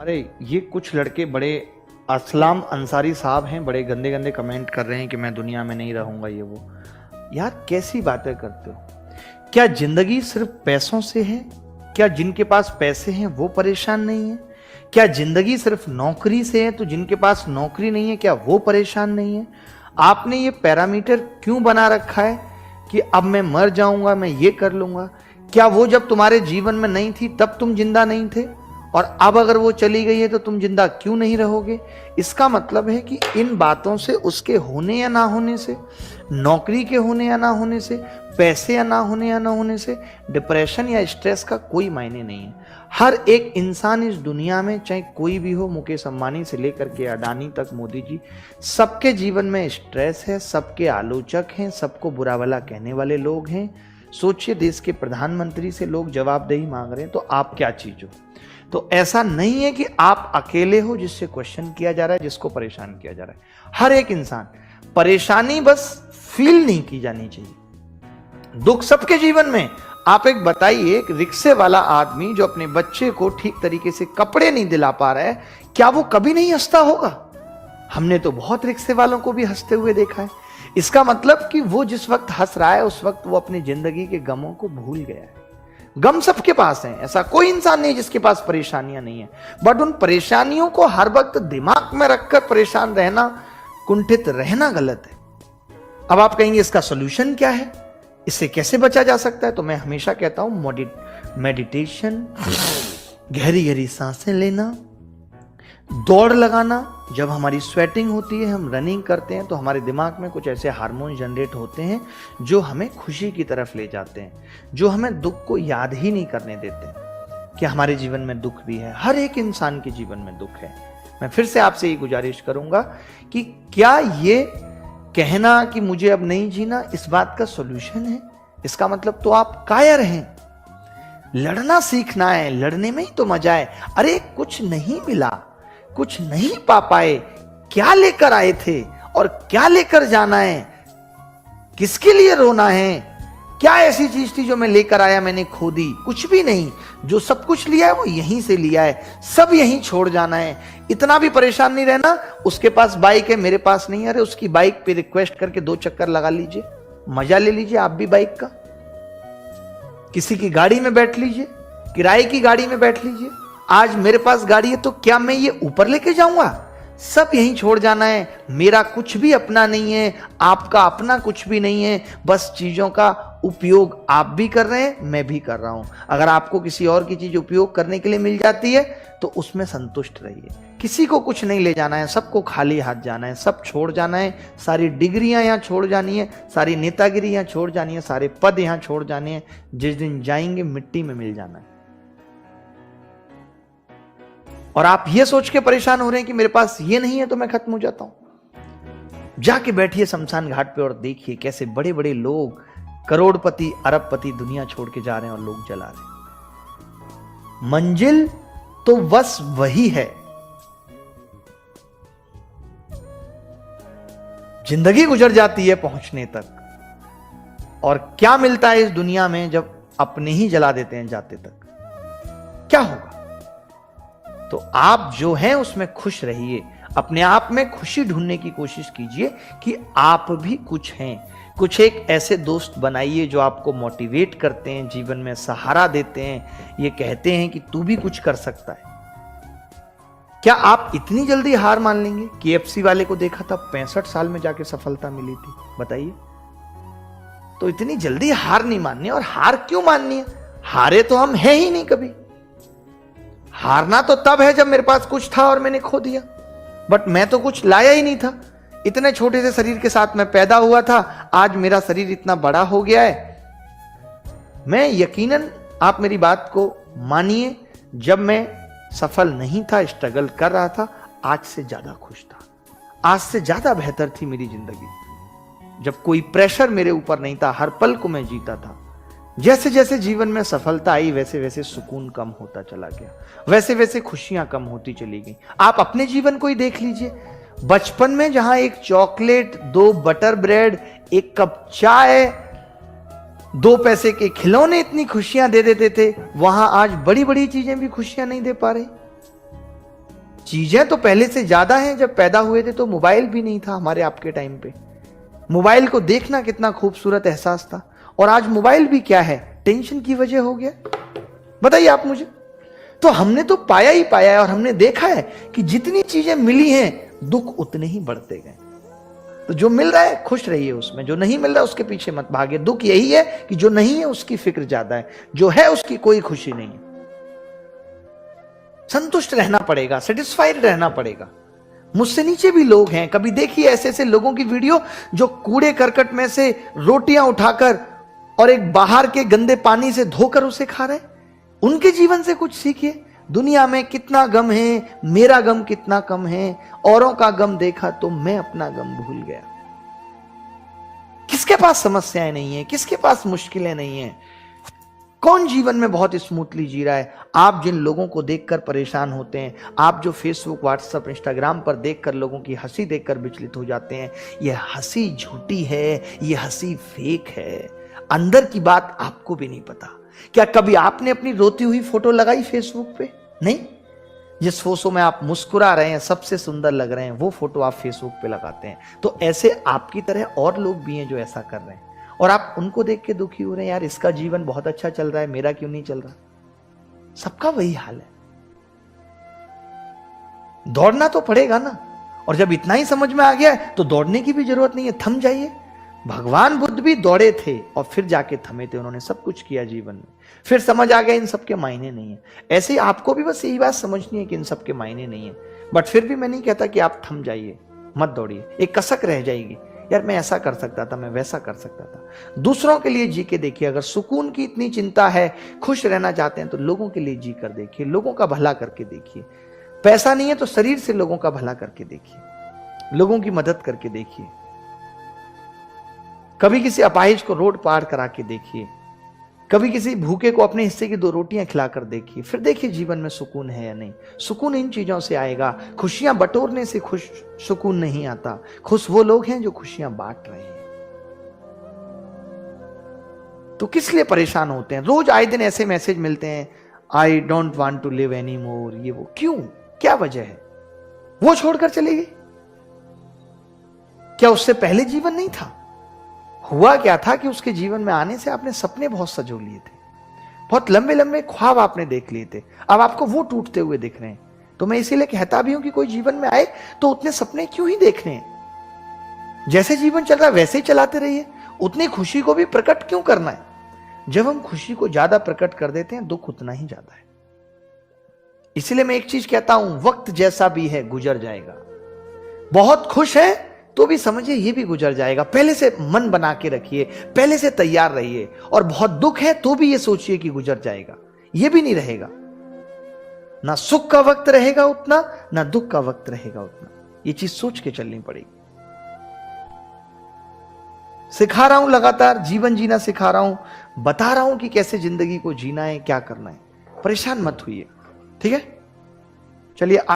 अरे ये कुछ लड़के बड़े असलाम अंसारी साहब हैं, बड़े गंदे गंदे कमेंट कर रहे हैं कि मैं दुनिया में नहीं रहूंगा ये वो। यार कैसी बातें करते हो? क्या जिंदगी सिर्फ पैसों से है? क्या जिनके पास पैसे हैं वो परेशान नहीं है? क्या जिंदगी सिर्फ नौकरी से है तो जिनके पास नौकरी नहीं है क्या वो परेशान नहीं है? आपने ये पैरामीटर क्यों बना रखा है कि अब मैं मर जाऊंगा, मैं ये कर लूंगा? क्या वो जब तुम्हारे जीवन में नहीं थी तब तुम जिंदा नहीं थे, और अब अगर वो चली गई है तो तुम जिंदा क्यों नहीं रहोगे? इसका मतलब है कि इन बातों से, उसके होने या ना होने से, नौकरी के होने या ना होने से, पैसे या ना होने या ना होने से डिप्रेशन या स्ट्रेस का कोई मायने नहीं है। हर एक इंसान इस दुनिया में, चाहे कोई भी हो, मुकेश अंबानी से लेकर के अडानी तक, मोदी जी, सबके जीवन में स्ट्रेस है, सबके आलोचक हैं, सबको बुरा भला कहने वाले लोग हैं। सोचिए, देश के प्रधानमंत्री से लोग जवाबदेही मांग रहे हैं, तो आप क्या चीज हो? तो ऐसा नहीं है कि आप अकेले हो जिससे क्वेश्चन किया जा रहा है, जिसको परेशान किया जा रहा है। हर एक इंसान, परेशानी बस फील नहीं की जानी चाहिए। दुख सबके जीवन में। आप एक बताइए, एक रिक्शे वाला आदमी जो अपने बच्चे को ठीक तरीके से कपड़े नहीं दिला पा रहा है, क्या वो कभी नहीं हंसता होगा? हमने तो बहुत रिक्शे वालों को भी हंसते हुए देखा है। इसका मतलब कि वो जिस वक्त हंस रहा है उस वक्त वो अपनी जिंदगी के गमों को भूल गया है। गम सबके पास हैं, ऐसा कोई इंसान नहीं जिसके पास परेशानियां नहीं है, बट उन परेशानियों को हर वक्त दिमाग में रखकर परेशान रहना, कुंठित रहना गलत है। अब आप कहेंगे इसका सॉल्यूशन क्या है, इससे कैसे बचा जा सकता है? तो मैं हमेशा कहता हूं मेडिटेशन, गहरी गहरी सांसें लेना, दौड़ लगाना। जब हमारी स्वेटिंग होती है, हम रनिंग करते हैं, तो हमारे दिमाग में कुछ ऐसे हार्मोन जनरेट होते हैं जो हमें खुशी की तरफ ले जाते हैं, जो हमें दुख को याद ही नहीं करने देते कि हमारे जीवन में दुख भी है। हर एक इंसान के जीवन में दुख है। मैं फिर से आपसे ये गुजारिश करूंगा कि क्या ये कहना कि मुझे अब नहीं जीना इस बात का सॉल्यूशन है? इसका मतलब तो आप कायर हैं। लड़ना सीखना है, लड़ने में ही तो मजा है। अरे कुछ नहीं मिला, कुछ नहीं पा पाए, क्या लेकर आए थे और क्या लेकर जाना है? किसके लिए रोना है? क्या ऐसी चीज थी जो मैं लेकर आया मैंने खो दी? कुछ भी नहीं। जो सब कुछ लिया है वो यहीं से लिया है, सब यहीं छोड़ जाना है। इतना भी परेशान नहीं रहना, उसके पास बाइक है मेरे पास नहीं। अरे उसकी बाइक पे रिक्वेस्ट करके 2 चक्कर लगा लीजिए, मजा ले लीजिए आप भी बाइक का। किसी की गाड़ी में बैठ लीजिए, किराए की गाड़ी में बैठ लीजिए। आज मेरे पास गाड़ी है तो क्या मैं ये ऊपर लेके जाऊंगा? सब यहीं छोड़ जाना है। मेरा कुछ भी अपना नहीं है, आपका अपना कुछ भी नहीं है। बस चीजों का उपयोग आप भी कर रहे हैं, मैं भी कर रहा हूं। अगर आपको किसी और की चीज उपयोग करने के लिए मिल जाती है तो उसमें संतुष्ट रहिए। किसी को कुछ नहीं ले जाना है, सबको खाली हाथ जाना है, सब छोड़ जाना है। सारी डिग्रियां यहां छोड़ जानी है, सारी नेतागिरी यहां छोड़ जानी है, सारे पद यहां छोड़ जाने हैं। जिस दिन जाएंगे मिट्टी में मिल जाना है। और आप ये सोच के परेशान हो रहे हैं कि मेरे पास ये नहीं है तो मैं खत्म हो जाता हूं। जाके बैठिए शमशान घाट पे और देखिए कैसे बड़े बड़े लोग, करोड़पति, अरबपति दुनिया छोड़ के जा रहे हैं और लोग जला रहे हैं। मंजिल तो बस वही है, जिंदगी गुजर जाती है पहुंचने तक। और क्या मिलता है इस दुनिया में जब अपने ही जला देते हैं जाते तक? क्या होगा? तो आप जो हैं उसमें खुश रहिए, अपने आप में खुशी ढूंढने की कोशिश कीजिए कि आप भी कुछ हैं। कुछ एक ऐसे दोस्त बनाइए जो आपको मोटिवेट करते हैं, जीवन में सहारा देते हैं, ये कहते हैं कि तू भी कुछ कर सकता है। क्या आप इतनी जल्दी हार मान लेंगे? KFC वाले को देखा था 65 साल में जाके सफलता मिली थी, बताइए। तो इतनी जल्दी हार नहीं माननी। और हार क्यों माननी है? हारे तो हम हैं ही नहीं कभी। हारना तो तब है जब मेरे पास कुछ था और मैंने खो दिया, बट मैं तो कुछ लाया ही नहीं था। इतने छोटे से शरीर के साथ मैं पैदा हुआ था, आज मेरा शरीर इतना बड़ा हो गया है। मैं यकीनन, आप मेरी बात को मानिए, जब मैं सफल नहीं था, स्ट्रगल कर रहा था, आज से ज्यादा खुश था, आज से ज्यादा बेहतर थी मेरी जिंदगी। जब कोई प्रेशर मेरे ऊपर नहीं था, हर पल को मैं जीता था। जैसे जैसे जीवन में सफलता आई वैसे वैसे सुकून कम होता चला गया, वैसे वैसे खुशियां कम होती चली गई। आप अपने जीवन को ही देख लीजिए। बचपन में जहां एक चॉकलेट, 2 बटर ब्रेड, 1 कप चाय, 2 पैसे के खिलौने इतनी खुशियां दे देते थे, वहां आज बड़ी बड़ी चीजें भी खुशियां नहीं दे पा रही। चीजें तो पहले से ज्यादा हैं। जब पैदा हुए थे तो मोबाइल भी नहीं था हमारे आपके टाइम पे। मोबाइल को देखना कितना खूबसूरत एहसास था, और आज मोबाइल भी क्या है, टेंशन की वजह हो गया। बताइए आप मुझे। तो हमने तो पाया ही पाया है, और हमने देखा है कि जितनी चीजें मिली हैं दुख उतने ही बढ़ते गए। तो जो मिल रहा है खुश रहिए उसमें, जो नहीं मिल रहा है उसके पीछे मत भागे। दुख यही है कि जो नहीं है उसकी फिक्र ज्यादा है, जो है उसकी कोई खुशी नहीं है। संतुष्ट रहना पड़ेगा, सेटिस्फाइड रहना पड़ेगा। मुझसे नीचे भी लोग हैं, कभी देखिए ऐसे ऐसे लोगों की वीडियो जो कूड़े करकट में से रोटियां उठाकर और एक बाहर के गंदे पानी से धोकर उसे खा रहे। उनके जीवन से कुछ सीखिए। दुनिया में कितना गम है, मेरा गम कितना कम है। औरों का गम देखा तो मैं अपना गम भूल गया। किसके पास समस्याएं नहीं है, किसके पास मुश्किलें नहीं है? कौन जीवन में बहुत स्मूथली जी रहा है? आप जिन लोगों को देखकर परेशान होते हैं, आप जो फेसबुक, व्हाट्सएप, इंस्टाग्राम पर देखकर लोगों की हंसी देखकर विचलित हो जाते हैं, यह हंसी झूठी है, यह हंसी फेक है। अंदर की बात आपको भी नहीं पता। क्या कभी आपने अपनी रोती हुई फोटो लगाई फेसबुक पे? नहीं। जिस फोटो में आप मुस्कुरा रहे हैं, सबसे सुंदर लग रहे हैं, वो फोटो आप फेसबुक पे लगाते हैं। तो ऐसे आपकी तरह और लोग भी हैं जो ऐसा कर रहे हैं, और आप उनको देख के दुखी हो रहे हैं, यार इसका जीवन बहुत अच्छा चल रहा है, मेरा क्यों नहीं चल रहा? सबका वही हाल है। दौड़ना तो पड़ेगा ना, और जब इतना ही समझ में आ गया है तो दौड़ने की भी जरूरत नहीं है, थम जाइए। भगवान बुद्ध भी दौड़े थे और फिर जाके थमे थे। उन्होंने सब कुछ किया जीवन में, फिर समझ आ गया इन सब के मायने नहीं है। ऐसे ही आपको भी बस यही बात समझनी है कि इन सब के मायने नहीं है। बट फिर भी मैं नहीं कहता कि आप थम जाइए, मत दौड़िए। एक कसक रह जाएगी, यार मैं ऐसा कर सकता था, मैं वैसा कर सकता था। दूसरों के लिए जी के देखिए। अगर सुकून की इतनी चिंता है, खुश रहना चाहते हैं, तो लोगों के लिए जी कर देखिए, लोगों का भला करके देखिए। पैसा नहीं है तो शरीर से लोगों का भला करके देखिए, लोगों की मदद करके देखिए। कभी किसी अपाहिज को रोड पार करा के देखिए, कभी किसी भूखे को अपने हिस्से की 2 रोटियां खिलाकर देखिए, फिर देखिए जीवन में सुकून है या नहीं। सुकून इन चीजों से आएगा। खुशियां बटोरने से खुश सुकून नहीं आता। खुश वो लोग हैं जो खुशियां बांट रहे हैं। तो किस लिए परेशान होते हैं? रोज आए दिन ऐसे मैसेज मिलते हैं, I don't want to live any more, ये वो। क्यों? क्या वजह है? वो छोड़कर चले गए? क्या उससे पहले जीवन नहीं था? हुआ क्या था कि उसके जीवन में आने से आपने सपने बहुत सजो लिए थे, बहुत लंबे लंबे ख्वाब आपने देख लिए थे, अब आपको वो टूटते हुए दिख रहे हैं। तो मैं इसीलिए कहता भी हूं कि कोई जीवन में आए तो उतने सपने क्यों ही देखने हैं? जैसे जीवन चल रहा है वैसे ही चलाते रहिए। उतनी खुशी को भी प्रकट क्यों करना है? जब हम खुशी को ज्यादा प्रकट कर देते हैं, दुख उतना ही ज्यादा है। इसीलिए मैं एक चीज कहता हूं, वक्त जैसा भी है गुजर जाएगा। बहुत खुश है तो भी समझिए ये भी गुजर जाएगा। पहले से मन बना के रखिए, पहले से तैयार रहिए। और बहुत दुख है तो भी ये सोचिए कि गुजर जाएगा, ये भी नहीं रहेगा। ना सुख का वक्त रहेगा उतना, ना दुख का वक्त रहेगा उतना। ये चीज सोच के चलनी पड़ेगी। सिखा रहा हूं, लगातार जीवन जीना सिखा रहा हूं, बता रहा हूं कि कैसे जिंदगी को जीना है, क्या करना है। परेशान मत होइए, ठीक है? चलिए।